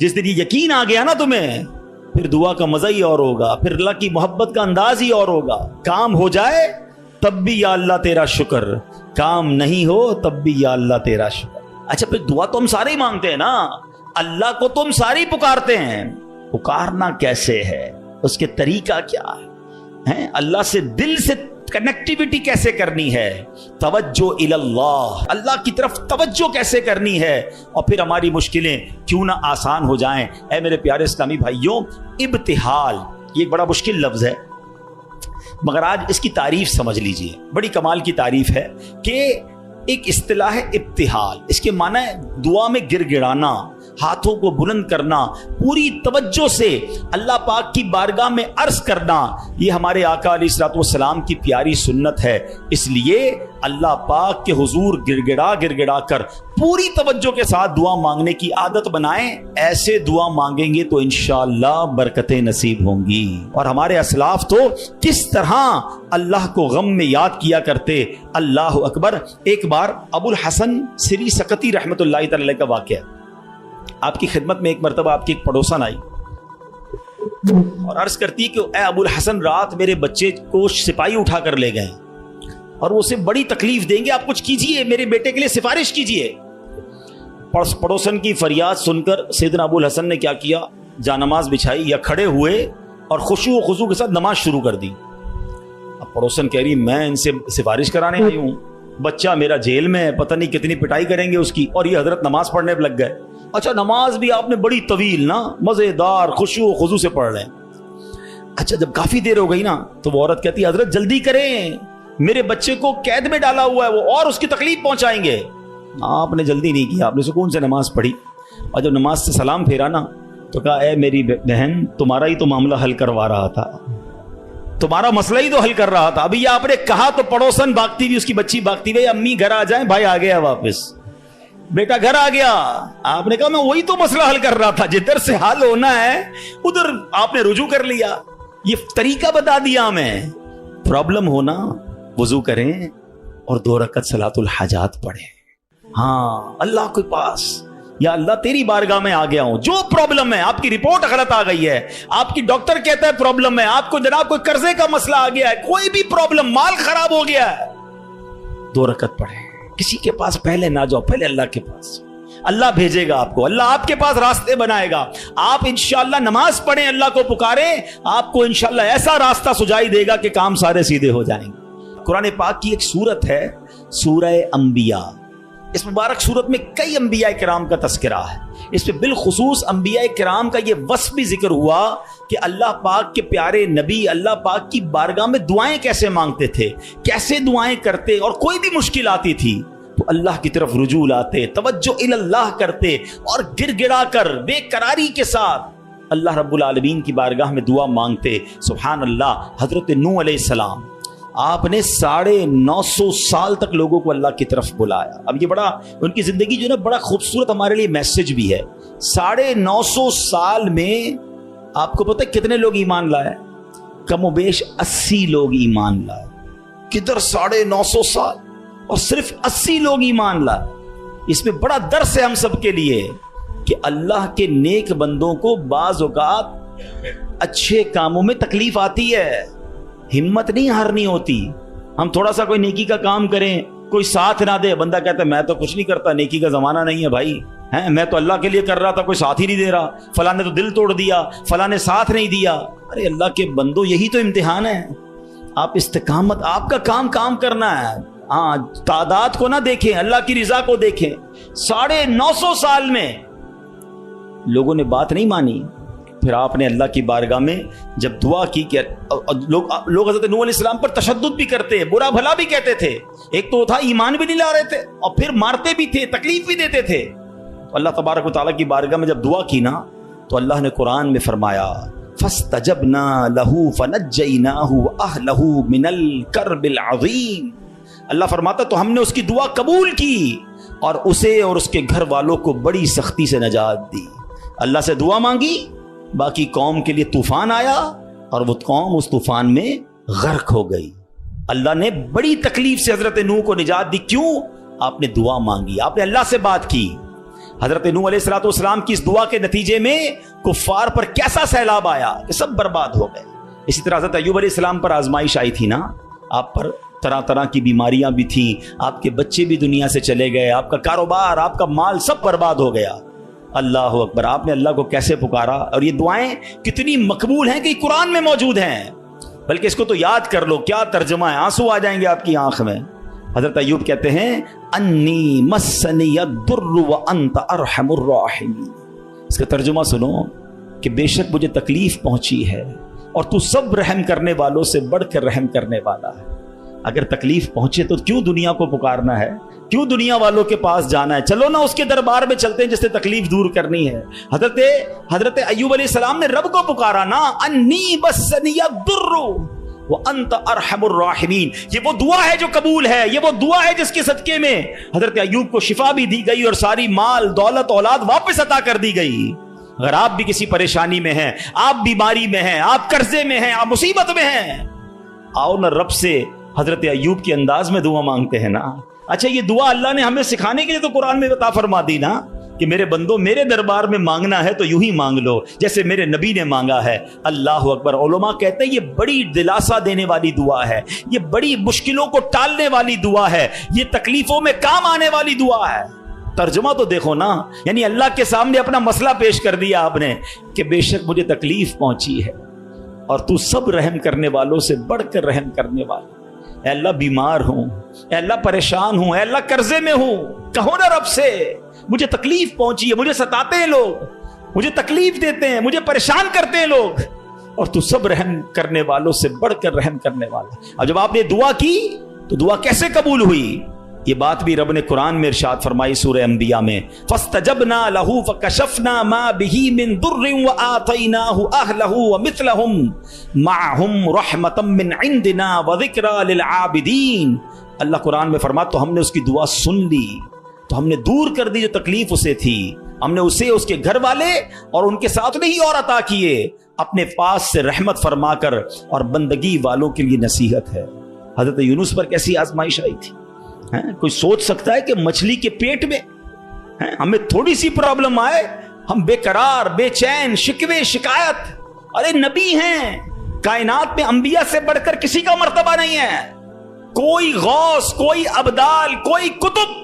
जिस दिन ये यकीन आ गया ना तुम्हें, फिर दुआ का मजा ही और होगा, फिर अल्लाह की मोहब्बत का अंदाज ही और होगा। काम हो जाए तब भी या अल्लाह तेरा शुक्र, काम नहीं हो तब भी या अल्लाह तेरा शुक्र। अच्छा, फिर दुआ तो हम सारे ही मांगते हैं ना, अल्लाह को तो हम सारे ही पुकारते हैं, पुकारना कैसे है, उसके तरीका क्या है, अल्लाह से दिल से कनेक्टिविटी कैसे करनी है, तवज्जो इल्लल्लाह, अल्लाह की तरफ तवज्जो कैसे करनी है, और फिर हमारी मुश्किलें क्यों ना आसान हो जाएं। ऐ मेरे प्यारे इस्लामी भाइयों, इब्तिहाल ये एक बड़ा मुश्किल लफ्ज है, मगर आज इसकी तारीफ समझ लीजिए, बड़ी कमाल की तारीफ है कि एक इस्तिलाह है इब्तिहाल। इसके माना है दुआ में गिड़गिड़ाना, हाथों को बुलंद करना, पूरी तवज्जो से अल्लाह पाक की बारगाह में अर्ज करना। ये हमारे आका अलैहिस्सलाम की प्यारी सुन्नत है। इसलिए अल्लाह पाक के हुजूर गिड़गिड़ा गिड़गिड़ा कर पूरी तवज्जो के साथ दुआ मांगने की आदत बनाएं। ऐसे दुआ मांगेंगे तो इंशाअल्लाह बरकतें नसीब होंगी। और हमारे असलाफ तो किस तरह अल्लाह को गम में याद किया करते। अल्लाह अकबर। एक बार अबुल हसन सिरी सकती रहमतुल्लाह तआला का वाक़या, आपकी खिदमत में एक मरतबा आपकी एक पड़ोसन आई और अर्ज करती है कि ए अबुल हसन, रात मेरे बच्चे को सिपाही उठा कर ले गए और वो उसे बड़ी तकलीफ देंगे, आप कुछ कीजिए, मेरे बेटे के लिए सिफारिश कीजिए। पड़ोसन की फरियाद सुनकर सैयदना अबुल हसन ने क्या किया, जानमाज बिछाई या खड़े हुए और खुशू खुशू के साथ नमाज शुरू कर दी। अब पड़ोसन कह रही, मैं इनसे सिफारिश कराने आई हूँ, बच्चा मेरा जेल में है, पता नहीं कितनी पिटाई करेंगे उसकी, और ये हजरत नमाज पढ़ने पर लग गए। अच्छा, नमाज भी आपने बड़ी तवील ना, मजेदार खुशू खुशू से पढ़ रहे हैं। अच्छा, जब काफी देर हो गई ना तो वो औरत कहती है, हजरत जल्दी करें, मेरे बच्चे को कैद में डाला हुआ है वो, और उसकी तकलीफ पहुंचाएंगे। आपने जल्दी नहीं किया, आपने सुकून से नमाज पढ़ी और जब नमाज से सलाम फेरा ना तो कहा, ए मेरी बहन, तुम्हारा ही तो मामला हल करवा रहा था, तुम्हारा मसला ही तो हल कर रहा था। अभी ये आपने कहा तो पड़ोसन भागती हुई, उसकी बच्ची भागती हुई, अम्मी घर आ जाए, भाई आ गया वापस, बेटा घर आ गया। आपने कहा मैं वही तो मसला हल कर रहा था, जिधर से हल होना है उधर आपने रुजू कर लिया, ये तरीका बता दिया हमें। प्रॉब्लम होना वुजू करें और 2 रकअत सलातुल हाजात पढ़ें। हाँ, अल्लाह के पास, या अल्लाह तेरी बारगाह में आ गया हूं, जो प्रॉब्लम है, आपकी रिपोर्ट गलत आ गई है, आपकी डॉक्टर कहता है प्रॉब्लम है, आपको जनाब कोई कर्जे का मसला आ गया है, कोई भी प्रॉब्लम, माल खराब हो गया है, 2 रकअत पढ़े। किसी के पास पहले ना जाओ, पहले अल्लाह के पास, अल्लाह भेजेगा आपको, अल्लाह आपके पास रास्ते बनाएगा। आप इंशाअल्लाह नमाज पढ़ें, अल्लाह को पुकारें, आपको इंशाअल्लाह ऐसा रास्ता सुझाई देगा कि काम सारे सीधे हो जाएंगे। कुरान पाक की एक सूरत है सूरह अंबिया। इस मुबारक सूरत में कई अंबिया किराम का तस्करा है। इसमें बिलखुसूस अंबिया किराम का ये वस्फ भी जिक्र हुआ कि अल्लाह पाक के प्यारे नबी अल्लाह पाक की बारगाह में दुआएं कैसे मांगते थे, कैसे दुआएं करते, और कोई भी मुश्किल आती थी तो अल्लाह की तरफ रुजू लाते, तवज्जो इल्लल्लाह करते और गिड़गिड़ा कर बेकरारी के साथ अल्लाह रब्बुल आलमीन की बारगाह में दुआ मांगते। सुभान अल्लाह। हजरत नूह अलैहिस्सलाम, आपने 950 साल तक लोगों को अल्लाह की तरफ बुलाया। अब ये बड़ा, उनकी जिंदगी जो है ना, बड़ा खूबसूरत हमारे लिए मैसेज भी है। 950 साल में आपको पता है कितने लोग ईमान लाए? कमोबेश 80 लोग ईमान लाए। किधर 950 साल और सिर्फ 80 लोग ईमान लाए। इसमें बड़ा दर्स है हम सब के लिए कि अल्लाह के नेक बंदों को बाज़ औक़ात अच्छे कामों में तकलीफ आती है, हिम्मत नहीं हारनी होती। हम थोड़ा सा कोई नेकी का काम करें, कोई साथ ना दे, बंदा कहता है मैं तो कुछ नहीं करता, नेकी का जमाना नहीं है भाई, हैं, मैं तो अल्लाह के लिए कर रहा था, कोई साथ ही नहीं दे रहा, फलां ने तो दिल तोड़ दिया, फलां ने साथ नहीं दिया। अरे अल्लाह के बंदो, यही तो इम्तिहान है। आप इस्तिकामत, आपका काम करना है। हाँ, तादाद को ना देखें, अल्लाह की रिजा को देखें। 950 साल में लोगों ने बात नहीं मानी। फिर आपने अल्लाह की बारगाह में जब दुआ की कि लोग हज़रत नूह अलैहिस्सलाम पर तशद्दुद भी करते, बुरा भला भी कहते थे। एक तो था ईमान भी नहीं ला रहे थे और फिर मारते भी थे, तकलीफ भी देते थे। तो अल्लाह तबारक व तआला की बारगाह में जब दुआ की ना तो अल्लाह ने कुरान में फरमाया, फस्तजबना लहू फनज्जयनाहु अहलहू मिनल कर्बिल अज़ीम। अल्लाह फरमाता तो हमने उसकी दुआ कबूल की और उसे और उसके घर वालों को बड़ी सख्ती से नजात दी। अल्लाह से दुआ मांगी, बाकी कौम के लिए तूफान आया और वो कौम उस तूफान में गर्क हो गई। अल्लाह ने बड़ी तकलीफ से हजरत नूह को निजात दी। क्यों? आपने दुआ मांगी, आपने अल्लाह से बात की। حضرت نوح अलैहिस्सलाम की इस दुआ के नतीजे में कुफ्फार पर कैसा सैलाब आया कि सब बर्बाद हो गए। इसी तरह हज़रत अय्यूब अलैहिस्सलाम पर आजमाइश आई थी ना, आप पर तरह तरह की बीमारियां भी थी, आपके बच्चे भी दुनिया से चले गए, आपका कारोबार, आपका माल सब बर्बाद हो गया। अल्लाह अकबर, आपने अल्लाह को कैसे पुकारा, और ये दुआएं कितनी मकबूल हैं कि कुरान में मौजूद हैं। बल्कि इसको तो याद कर लो, क्या तर्जुमा है, आंसू आ जाएंगे आपकी आंख में। हजरत अय्यूब कहते हैं अन्नी मस्सनी यद्दुर्रु व अंत अरहमुर राहिमीन। इसका तर्जुमा सुनो कि बेशक मुझे तकलीफ पहुंची है और तू सब रहम करने वालों से बढ़कर रहम करने वाला है। अगर तकलीफ पहुंचे तो क्यों दुनिया को पुकारना है, क्यों दुनिया वालों के पास जाना है? चलो ना उसके दरबार में चलते हैं जिससे तकलीफ दूर करनी है। हजरत अय्यूब अलैहिस्सलाम ने रब को पुकारा ना, अन्नी बस्सनी यद्दुर्रु व अंत अरहमुर राहिमीन। ये वो दुआ है जो कबूल है, ये वो दुआ है जिसके सदके में हजरत अय्यूब को शिफा भी दी गई और सारी माल दौलत औलाद वापस अता कर दी गई। अगर आप भी किसी परेशानी में हैं, आप बीमारी में हैं, आप कर्जे में हैं, आप मुसीबत में हैं, आओ ना रब से हजरत अय्यूब के अंदाज में दुआ मांगते हैं ना। अच्छा, ये दुआ अल्लाह ने हमें सिखाने के लिए तो कुरान में अता फरमा दी ना कि मेरे बंदो, मेरे दरबार में मांगना है तो यूं ही मांग लो जैसे मेरे नबी ने मांगा है। अल्लाह अकबर। उलमा कहते हैं ये बड़ी दिलासा देने वाली दुआ है, ये बड़ी मुश्किलों को टालने वाली दुआ है, ये तकलीफों में काम आने वाली दुआ है। तर्जुमा तो देखो ना, यानी अल्लाह के सामने अपना मसला पेश कर दिया आपने कि बेशक मुझे तकलीफ पहुंची है और तू सब रहम करने वालों से बढ़कर रहम करने वाला। ऐ अल्लाह बीमार हूं, ऐ अल्लाह परेशान हूं, ऐ अल्लाह कर्जे में हूं, कहो ना रब से मुझे तकलीफ पहुंची है, मुझे सताते हैं लोग, मुझे तकलीफ देते हैं, मुझे परेशान करते हैं लोग, और तू सब रहम करने वालों से बढ़कर रहम करने वाला। अब जब आपने दुआ की तो दुआ कैसे कबूल हुई? ये बात भी रब ने कुरान में इरशाद फरमाई सूरह अंबिया में, फस्तजबना लहू फकशफना मा बिही मिन दुर्रिन व आतैनाहु अहलहु व मिथलहुम माअहुम रहमतम मिन इंदिना व ज़िक्रा लिल आबिदीन। अल्लाह कुरान में फरमाता, तो हमने उसकी दुआ सुन ली, तो हमने दूर कर दी जो तकलीफ उसे थी, हमने उसे, उसके घर वाले और उनके साथ में ही और अता किए अपने पास से रहमत फरमाकर, और बंदगी वालों के लिए नसीहत है। हजरत यूनुस पर कैसी आजमाइश आई थी? कोई सोच सकता है कि मछली के पेट में हमें थोड़ी सी प्रॉब्लम आए, हम बेकरार, बेचैन, शिकवे, शिकायत? अरे नबी हैं, कायनात में अंबिया से बढ़कर किसी का मर्तबा नहीं है। कोई गौस, कोई अब्दाल, कोई कुतुब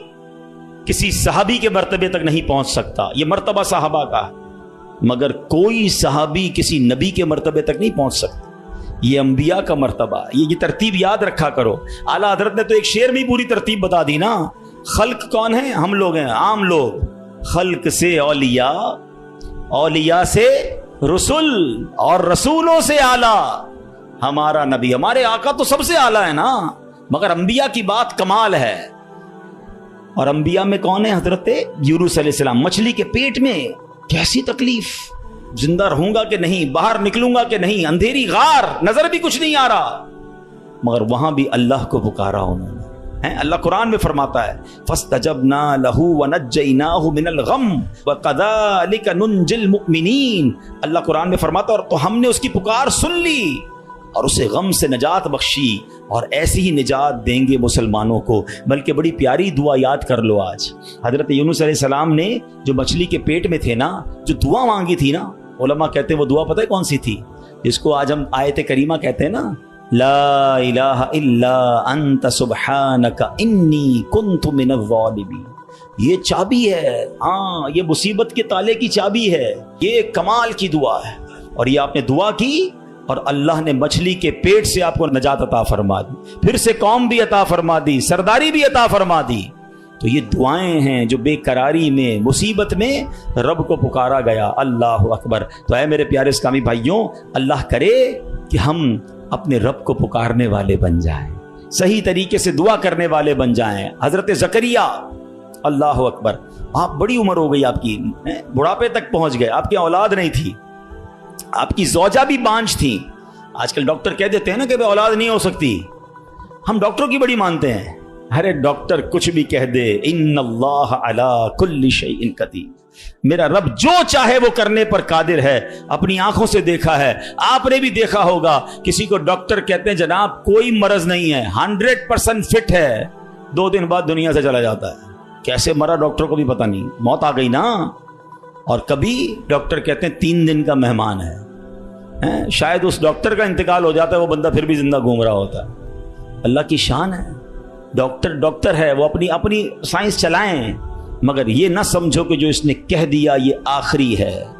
किसी सहाबी के मर्तबे तक नहीं पहुंच सकता, यह मर्तबा सहाबा का, मगर कोई सहाबी किसी नबी के मर्तबे तक नहीं पहुंच सकता। ये अंबिया का मर्तबा, ये तरतीब याद रखा करो। आला हजरत ने तो एक शेर में पूरी तरतीब बता दी ना। खल्क कौन है? हम लोग हैं, आम लोग। खल्क से औलिया, औलिया से रसूल, और रसूलों से आला हमारा नबी। हमारे आका तो सबसे आला है ना, मगर अंबिया की बात कमाल है। और अंबिया में कौन है? हजरत यूनुस अलैहिस्सलाम। मछली के पेट में कैसी तकलीफ, जिंदा रहूंगा कि नहीं, बाहर निकलूंगा कि नहीं, अंधेरी गार, नजर भी कुछ नहीं आ रहा, मगर वहां भी अल्लाह को पुकारा उन्होंने। अल्लाह कुरान में फरमाता है, फस्तजबना लहू व नज्जैनाहु मिनल गम व कज़ालिक नुंजिल मुमिनीन। अल्लाह कुरान में फरमाता है, और तो हमने उसकी पुकार सुन ली और उसे गम से निजात बख्शी, और ऐसी ही निजात देंगे मुसलमानों को। बल्कि बड़ी प्यारी दुआ याद कर लो आज। हजरत यूनुस अलैहिस्सलाम ने जो मछली के पेट में थे ना, जो दुआ मांगी थी ना, उलमा कहते हैं वो दुआ पता है कौन सी थी? जिसको आज हम आयत करीमा कहते हैं ना, ला इलाहा इल्ला अंत सुब्हानका इन्नी कुन्तु मिनज़ ज़ालिमीन। ये चाबी है, हाँ, ये मुसीबत के ताले की चाबी है, ये कमाल की दुआ है। और ये आपने दुआ की और अल्लाह ने मछली के पेट से आपको नजात अता फरमा दी, फिर से कौम भी अता फरमा दी, सरदारी भी अता फरमा दी। तो ये दुआएं हैं जो बेकरारी में, मुसीबत में रब को पुकारा गया। अल्लाह अकबर। तो ऐ मेरे प्यारे इस्लामी भाइयों, अल्लाह करे कि हम अपने रब को पुकारने वाले बन जाएं, सही तरीके से दुआ करने वाले बन जाएं। हजरत ज़करिया, अल्लाह अकबर, आप बड़ी उम्र हो गई आपकी, बुढ़ापे तक पहुंच गए, आपकी औलाद नहीं थी, आपकी ज़ौजा भी बांझ थी। आजकल डॉक्टर कह देते हैं ना कि औलाद नहीं हो सकती, हम डॉक्टरों की बड़ी मानते हैं। अरे डॉक्टर कुछ भी कह दे, इन्नल्लाह अला कुल्ली शैइन कदीर। मेरा रब जो चाहे वो करने पर कादिर है। अपनी आंखों से देखा है, आपने भी देखा होगा, किसी को डॉक्टर कहते हैं जनाब कोई मरज नहीं है, 100% फिट है, 2 दिन बाद दुनिया से चला जाता है। कैसे मरा डॉक्टर को भी पता नहीं, मौत आ गई ना। और कभी डॉक्टर कहते हैं 3 दिन का मेहमान है, शायद उस डॉक्टर का इंतकाल हो जाता है, वो बंदा फिर भी जिंदा घूम रहा होता है। अल्लाह की शान है, डॉक्टर है, वो अपनी अपनी साइंस चलाएं, मगर ये ना समझो कि जो इसने कह दिया ये आखिरी है।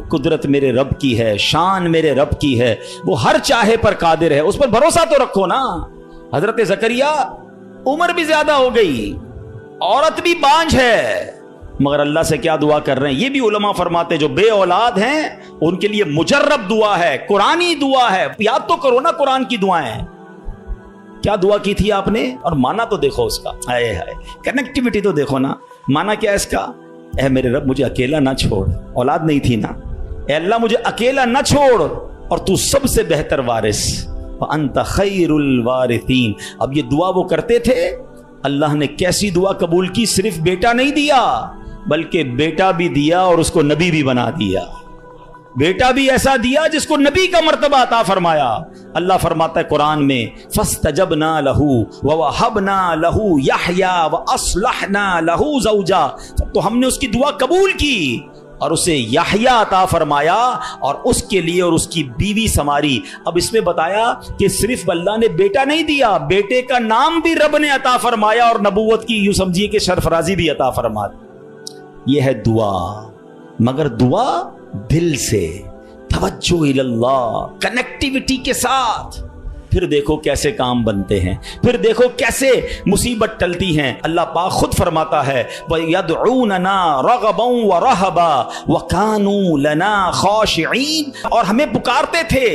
कुदरत मेरे रब की है, शान मेरे रब की है, वो हर चाहे पर कादिर है, उस पर भरोसा तो रखो ना। हजरत जकरिया उम्र भी ज्यादा हो गई, औरत भी बांझ है, मगर अल्लाह से क्या दुआ कर रहे हैं? ये भी उलमा फरमाते जो बे औलाद हैं उनके लिए मुजर्रब दुआ है, कुरानी दुआ है। याद तो करो ना कुरान की दुआएं, क्या दुआ की थी आपने, और माना तो देखो उसका। हाय हाय, कनेक्टिविटी तो देखो ना। माना क्या इसका? ऐ मेरे रब मुझे अकेला ना छोड़, औलाद नहीं थी ना, ऐ अल्लाह मुझे अकेला ना छोड़, और तू सबसे बेहतर वारिस, अंत खैरुल वारिसीन। अब ये दुआ वो करते थे, अल्लाह ने कैसी दुआ कबूल की? सिर्फ बेटा नहीं दिया, बल्कि बेटा भी दिया और उसको नबी भी बना दिया। बेटा भी ऐसा दिया जिसको नबी का मर्तबा अता फरमाया। अल्लाह फरमाता है कुरान में, फस्तजबना लहू व वहबना लहू यहया व अस्लहना लहू ज़ौजा। तो हमने उसकी दुआ कबूल की और उसे यहया अता फरमाया और उसके लिए और उसकी बीवी संवारी। अब इसमें बताया कि सिर्फ अल्लाह ने बेटा नहीं दिया, बेटे का नाम भी रब ने अता फरमाया और नबूवत की यूं समझिए कि सरफराजी भी अता फरमा। यह है दुआ, मगर दुआ दिल से, तवज्जो इल्लल्लाह, कनेक्टिविटी के साथ। फिर देखो कैसे काम बनते हैं, फिर देखो कैसे मुसीबत टलती हैं। अल्लाह पाक खुद फरमाता है, वयदऊनना रगबन व रहबा व कानू लना खाशिईन। और हमें पुकारते थे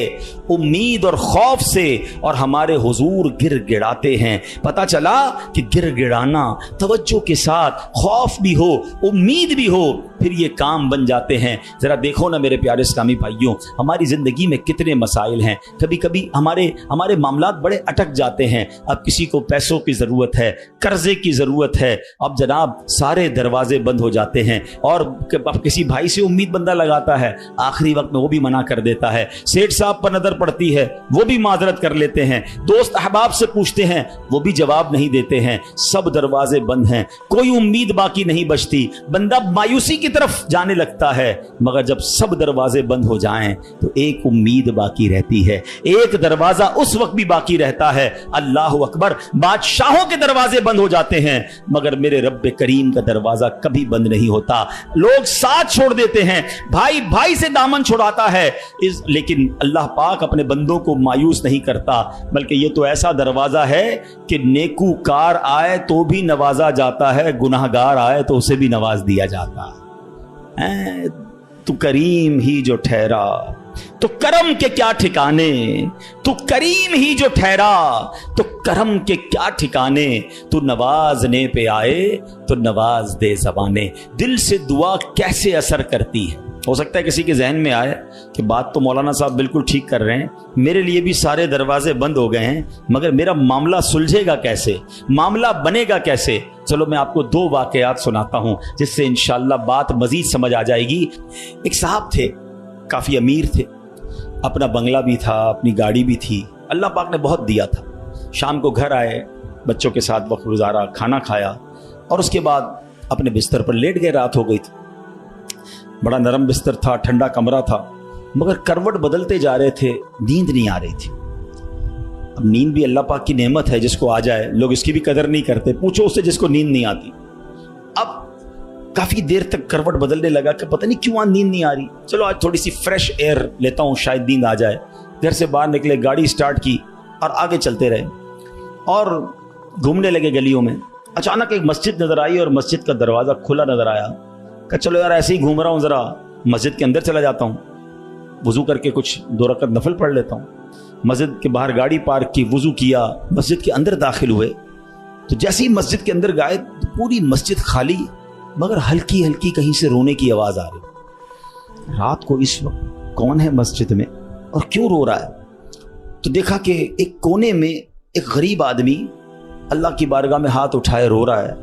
उम्मीद और खौफ से, और हमारे हुजूर गिड़गिड़ाते हैं। पता चला कि गिड़गिड़ाना, तवज्जो के साथ, खौफ भी हो, उम्मीद भी हो, फिर ये काम बन जाते हैं। जरा देखो ना मेरे प्यारे इस्लामी भाइयों, हमारी जिंदगी में कितने मसाइल हैं। कभी कभी हमारे मामलात बड़े अटक जाते हैं। अब किसी को पैसों की जरूरत है, कर्जे की जरूरत है, अब जनाब सारे दरवाजे बंद हो जाते हैं। और अब किसी भाई से उम्मीद बंदा लगाता है, आखिरी वक्त में वो भी मना कर देता है। सेठ साहब पर नजर पड़ती है, वो भी माजरत कर लेते हैं। दोस्त अहबाब से पूछते हैं, वो भी जवाब नहीं देते हैं। सब दरवाजे बंद हैं, कोई उम्मीद बाकी नहीं बचती। बंदा मायूसी की तरफ जाने लगता है, मगर जब सब दरवाजे बंद हो जाएं तो एक उम्मीद बाकी रहती है। एक दरवाजा उस वक्त भी बाकी रहता है, अल्लाह अकबर, बादशाहों के दरवाजे बंद हो जाते हैं, मगर मेरे रब्बे करीम का दरवाजा कभी बंद नहीं होता। लोग साथ छोड़ देते हैं, भाई भाई से दामन छुड़ाता है, लेकिन अल्लाह पाक अपने बंदों को मायूस नहीं करता। बल्कि ये तो ऐसा दरवाजा है कि नेकूकार आए तो भी नवाजा जाता है, गुनाहगार आए तो उसे भी नवाज दिया जाता है। तू करीम ही जो ठहरा तो करम के क्या ठिकाने, तू करीम ही जो ठहरा तो करम के क्या ठिकाने, तू नवाजने पे आए तो नवाज दे ज़बाने। दिल से दुआ कैसे असर करती है। हो सकता है किसी के जहन में आए कि बात तो मौलाना साहब बिल्कुल ठीक कर रहे हैं, मेरे लिए भी सारे दरवाजे बंद हो गए हैं, मगर मेरा मामला सुलझेगा कैसे, मामला बनेगा कैसे। चलो मैं आपको 2 वाकयात सुनाता हूं जिससे इंशाअल्लाह बात मजीद समझ आ जाएगी। एक साहब थे, काफ़ी अमीर थे, अपना बंगला भी था, अपनी गाड़ी भी थी, अल्लाह पाक ने बहुत दिया था। शाम को घर आए, बच्चों के साथ वक्त गुजारा, खाना खाया और उसके बाद अपने बिस्तर पर लेट गए। रात हो गई थी, बड़ा नरम बिस्तर था, ठंडा कमरा था, मगर करवट बदलते जा रहे थे, नींद नहीं आ रही थी। अब नींद भी अल्लाह पाक की नेमत है, जिसको आ जाए, लोग इसकी भी कदर नहीं करते। पूछो उससे जिसको नींद नहीं आती। अब काफी देर तक करवट बदलने लगा कि पता नहीं क्यों आज नींद नहीं आ रही, चलो आज थोड़ी सी फ्रेश एयर लेता हूँ, शायद नींद आ जाए। घर से बाहर निकले, गाड़ी स्टार्ट की और आगे चलते रहे और घूमने लगे गलियों में। अचानक एक मस्जिद नजर आई और मस्जिद का दरवाजा खुला नजर आया। कहा चलो यार ऐसे ही घूम रहा हूँ, जरा मस्जिद के अंदर चला जाता हूँ, वजू करके कुछ 2 रकअत नफल पढ़ लेता हूँ। मस्जिद के बाहर गाड़ी पार्क की, वजू किया, मस्जिद के अंदर दाखिल हुए तो जैसे ही मस्जिद के अंदर गए तो पूरी मस्जिद खाली, मगर हल्की हल्की कहीं से रोने की आवाज आ रही। रात को इस वक्त कौन है मस्जिद में और क्यों रो रहा है? तो देखा कि एक कोने में एक गरीब आदमी अल्लाह की बारगाह में हाथ उठाए रो रहा है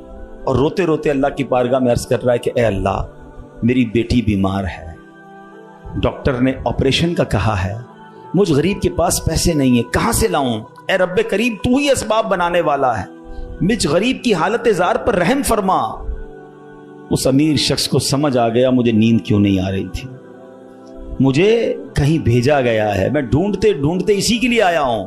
और रोते रोते अल्लाह की बारगाह में अर्ज कर रहा है कि ए अल्लाह, मेरी बेटी बीमार है, डॉक्टर ने ऑपरेशन का कहा है, मुझ गरीब के पास पैसे नहीं है, कहां से लाऊं? ए रब्बे करीम, तू ही असबाब बनाने वाला है, مجھ غریب کی حالت زار پر رحم فرما. اس امیر شخص کو سمجھ آ گیا مجھے نیند کیوں نہیں آ رہی تھی, مجھے کہیں بھیجا گیا ہے, میں ڈھونڈتے ڈھونڈتے اسی کے لیے آیا ہوں.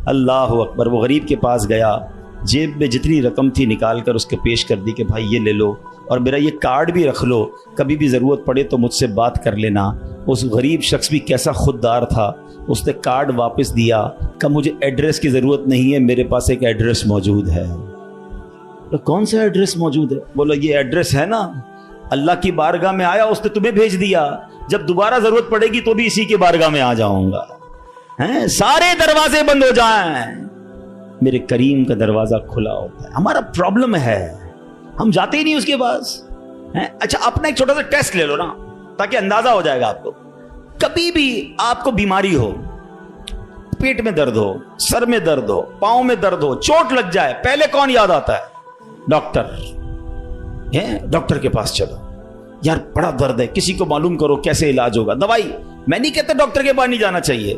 اللہ اکبر. وہ غریب کے پاس گیا, جیب میں جتنی رقم تھی نکال کر اس کے پیش کر دی کہ بھائی یہ لے لو اور میرا یہ کارڈ بھی رکھ لو, کبھی بھی ضرورت پڑے تو مجھ سے بات کر لینا. اس غریب شخص بھی کیسا خوددار تھا, اس نے کارڈ واپس دیا کہ مجھے ایڈریس کی ضرورت نہیں ہے, میرے پاس ایک ایڈریس موجود ہے. تو کون سا ایڈریس موجود ہے؟ بولا یہ ایڈریس ہے نا, اللہ کی بارگاہ میں آیا, اس نے تمہیں بھیج دیا, جب دوبارہ ضرورت پڑے گی تو بھی اسی کی بارگاہ میں آ جاؤں گا. سارے دروازے بند ہو جائیں, میرے کریم کا دروازہ کھلا ہوتا ہے. ہمارا پرابلم ہے ہم جاتے ہی نہیں اس کے پاس. اچھا اپنا ایک چھوٹا سا ٹیسٹ لے لو نا تاکہ اندازہ ہو جائے گا آپ کو. کبھی بھی آپ کو بیماری ہو, پیٹ میں درد ہو, سر میں درد ہو, پاؤں میں درد ہو, چوٹ لگ جائے, پہلے کون یاد آتا ہے؟ ڈاکٹر. ڈاکٹر کے پاس چلو, یار بڑا درد ہے, کسی کو معلوم کرو کیسے علاج ہوگا, دوائی. میں نہیں کہتا ڈاکٹر کے پاس نہیں جانا چاہیے,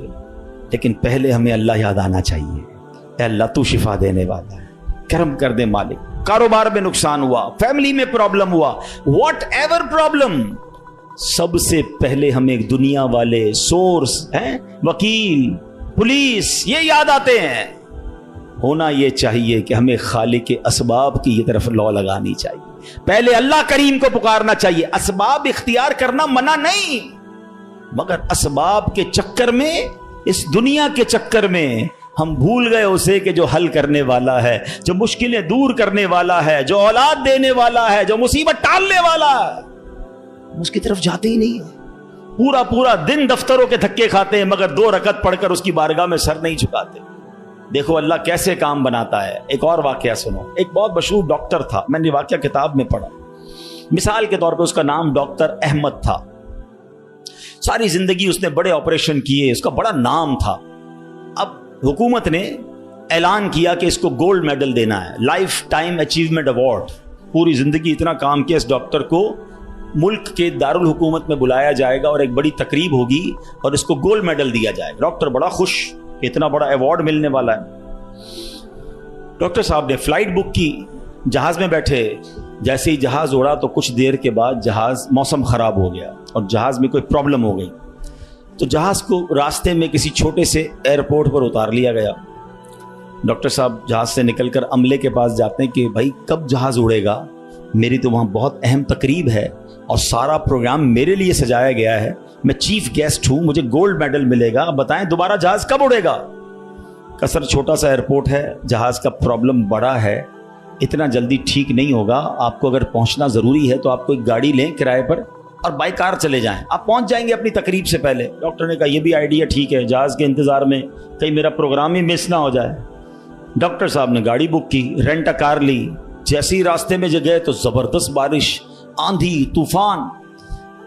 لیکن پہلے ہمیں اللہ یاد آنا چاہیے. اے اللہ تو شفا دینے والا ہے, کرم کر دے مالک. کاروبار میں نقصان ہوا, فیملی میں پرابلم ہوا, واٹ ایور پرابلم, سب سے پہلے ہمیں دنیا والے, سورس ہیں, وکیل, پولیس, یہ یاد آتے ہیں. ہونا یہ چاہیے کہ ہمیں خالق اسباب کی یہ طرف لو لگانی چاہیے, پہلے اللہ کریم کو پکارنا چاہیے. اسباب اختیار کرنا منع نہیں, مگر اسباب کے چکر میں, اس دنیا کے چکر میں ہم بھول گئے اسے کہ جو حل کرنے والا ہے, جو مشکلیں دور کرنے والا ہے, جو اولاد دینے والا ہے, جو مصیبت ٹالنے والا ہے, اس کی طرف جاتے ہی نہیں ہے. پورا پورا دن دفتروں کے دھکے کھاتے ہیں مگر 2 رکعت پڑھ کر اس کی بارگاہ میں سر نہیں جھکاتے. دیکھو اللہ کیسے کام بناتا ہے. ایک اور واقعہ سنو. ایک بہت مشہور ڈاکٹر تھا, میں نے واقعہ کتاب میں پڑھا. مثال کے طور پہ اس کا نام ڈاکٹر احمد تھا. ساری زندگی اس نے بڑے آپریشن کیے, اس کا بڑا نام تھا. اب حکومت نے اعلان کیا کہ اس کو گولڈ میڈل دینا ہے, لائف ٹائم اچیومنٹ ایوارڈ. پوری زندگی اتنا کام کیا اس ڈاکٹر کو ملک کے دارالحکومت میں بلایا جائے گا اور ایک بڑی تقریب ہوگی اور اس کو گولڈ میڈل دیا جائے گا. ڈاکٹر بڑا خوش, اتنا بڑا ایوارڈ ملنے والا ہے. ڈاکٹر صاحب نے فلائٹ بک کی, جہاز میں بیٹھے. جیسے ہی جہاز اڑا تو کچھ دیر کے بعد جہاز, موسم خراب ہو گیا اور جہاز میں کوئی پرابلم ہو گئی. تو جہاز کو راستے میں کسی چھوٹے سے ایئرپورٹ پر اتار لیا گیا. ڈاکٹر صاحب جہاز سے نکل کر عملے کے پاس جاتے ہیں کہ بھائی کب جہاز اڑے گا, میری تو وہاں بہت اہم تقریب ہے اور سارا پروگرام میرے لیے سجایا گیا ہے, میں چیف گیسٹ ہوں, مجھے گولڈ میڈل ملے گا, بتائیں دوبارہ جہاز کب اڑے گا؟ سر چھوٹا سا ایئرپورٹ ہے, جہاز کا پرابلم بڑا ہے, اتنا جلدی ٹھیک نہیں ہوگا. آپ کو اگر پہنچنا ضروری ہے تو آپ کو ایک گاڑی لیں کرائے پر اور بائی کار چلے جائیں, آپ پہنچ جائیں گے اپنی تقریب سے پہلے. ڈاکٹر نے کہا یہ بھی آئیڈیا ٹھیک ہے, جہاز کے انتظار میں کہیں میرا پروگرام ہی مس نہ ہو جائے. ڈاکٹر صاحب نے گاڑی بک کی, رینٹ ا کار لی. جیسے ہی راستے میں گئے تو زبردست بارش, آندھی طوفان.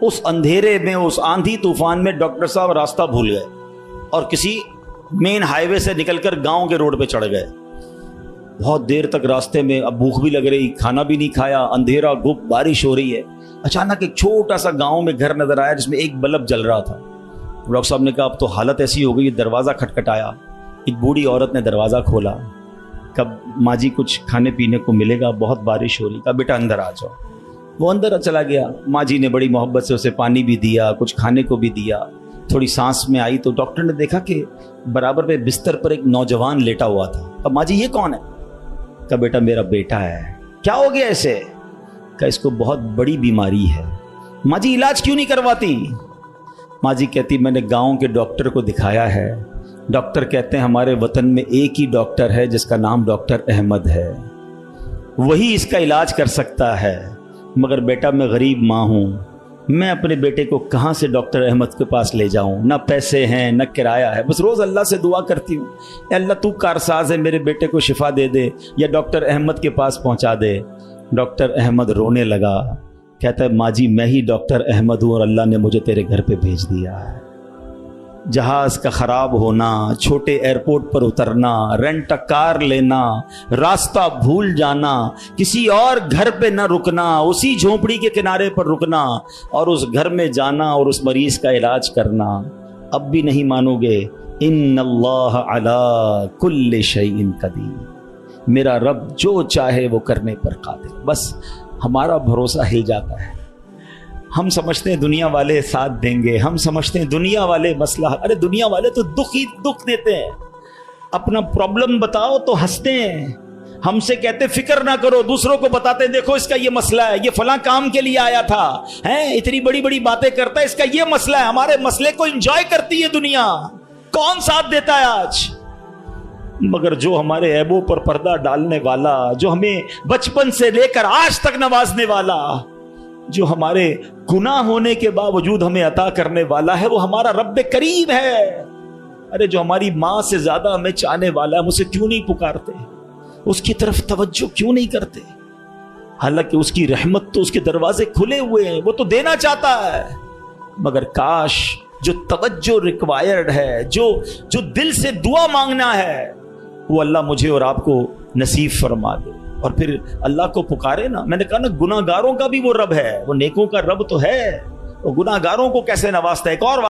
اس اندھیرے میں, اس آندھی طوفان میں ڈاکٹر صاحب راستہ بھول گئے اور کسی مین ہائی وے سے نکل کر گاؤں کے روڈ پہ چڑھ گئے. بہت دیر تک راستے میں, اب بھوک بھی لگ رہی, کھانا بھی نہیں کھایا, اندھیرا گپ, بارش ہو رہی ہے. اچانک ایک چھوٹا سا گاؤں میں گھر نظر آیا جس میں ایک بلب جل رہا تھا. ڈاکٹر صاحب نے کہا اب تو حالت ایسی ہو گئی, دروازہ کھٹکھٹایا. ایک بوڑھی عورت نے دروازہ کھولا, کب ماں جی کچھ کھانے پینے کو ملے گا, بہت بارش ہو رہی. کہا بیٹا اندر آ جاؤ. وہ اندر چلا گیا. ماں جی نے بڑی محبت سے اسے پانی بھی دیا, کچھ کھانے کو بھی دیا. تھوڑی سانس میں آئی تو ڈاکٹر نے دیکھا کہ برابر پہ بستر پر ایک نوجوان لیٹا ہوا تھا. اب ماں جی یہ کون ہے؟ کہا بیٹا میرا بیٹا ہے. کیا ہو گیا اسے؟ کہا اس کو بہت بڑی بیماری ہے. ماں جی علاج کیوں نہیں کرواتی؟ ماں جی کہتی میں نے گاؤں کے ڈاکٹر کو دکھایا ہے, ڈاکٹر کہتے ہیں ہمارے وطن میں ایک ہی ڈاکٹر ہے جس کا نام ڈاکٹر احمد ہے, وہی اس کا علاج کر سکتا ہے. مگر بیٹا میں غریب ماں ہوں, میں اپنے بیٹے کو کہاں سے ڈاکٹر احمد کے پاس لے جاؤں؟ نہ پیسے ہیں نہ کرایہ ہے. بس روز اللہ سے دعا کرتی ہوں, اے اللہ تو کارساز ہے, میرے بیٹے کو شفا دے دے یا ڈاکٹر احمد کے پاس پہنچا دے. ڈاکٹر احمد رونے لگا, کہتا ہے ماں جی میں ہی ڈاکٹر احمد ہوں اور اللہ نے مجھے تیرے گھر پہ بھیج دیا ہے. جہاز کا خراب ہونا, چھوٹے ایئرپورٹ پر اترنا, رینٹ ا کار لینا, راستہ بھول جانا, کسی اور گھر پہ نہ رکنا, اسی جھونپڑی کے کنارے پر رکنا اور اس گھر میں جانا اور اس مریض کا علاج کرنا. اب بھی نہیں مانو گے؟ ان اللہ علی کل شیء قدیر. मेरा रब जो चाहे वो करने पर कादिर। बस हमारा भरोसा हिल जाता है। हम समझते हैं दुनिया वाले साथ देंगे, हम समझते हैं दुनिया वाले मसला, अरे दुनिया वाले तो दुख ही दुख देते हैं। अपना प्रॉब्लम बताओ तो हंसते हैं, हमसे कहते फिक्र ना करो, दूसरों को बताते देखो इसका ये मसला है, ये फलां काम के लिए आया था, हैं इतनी बड़ी बड़ी बातें करता है, इसका ये मसला है। हमारे मसले को एंजॉय करती है दुनिया, कौन साथ देता है आज? मगर जो हमारे ऐबों पर पर्दा डालने वाला, जो हमें बचपन से लेकर आज तक नवाजने वाला, जो हमारे गुनाह होने के बावजूद हमें अता करने वाला है, वो हमारा रब्बे करीम है। अरे जो हमारी माँ से ज्यादा हमें चाहने वाला है, मुझसे क्यों नहीं पुकारते, उसकी तरफ तवज्जो क्यों नहीं करते? हालांकि उसकी रहमत तो उसके दरवाजे खुले हुए हैं, वो तो देना चाहता है, मगर काश जो तवज्जो रिक्वायर्ड है, जो दिल से दुआ मांगना है, वो अल्लाह मुझे और आपको नसीब फरमा दे। और फिर अल्लाह को पुकारे ना। मैंने कहा ना, गुनाहगारों का भी वो रब है, वो नेकों का रब तो है, वो गुनाहगारों को कैसे नवाजता है। एक और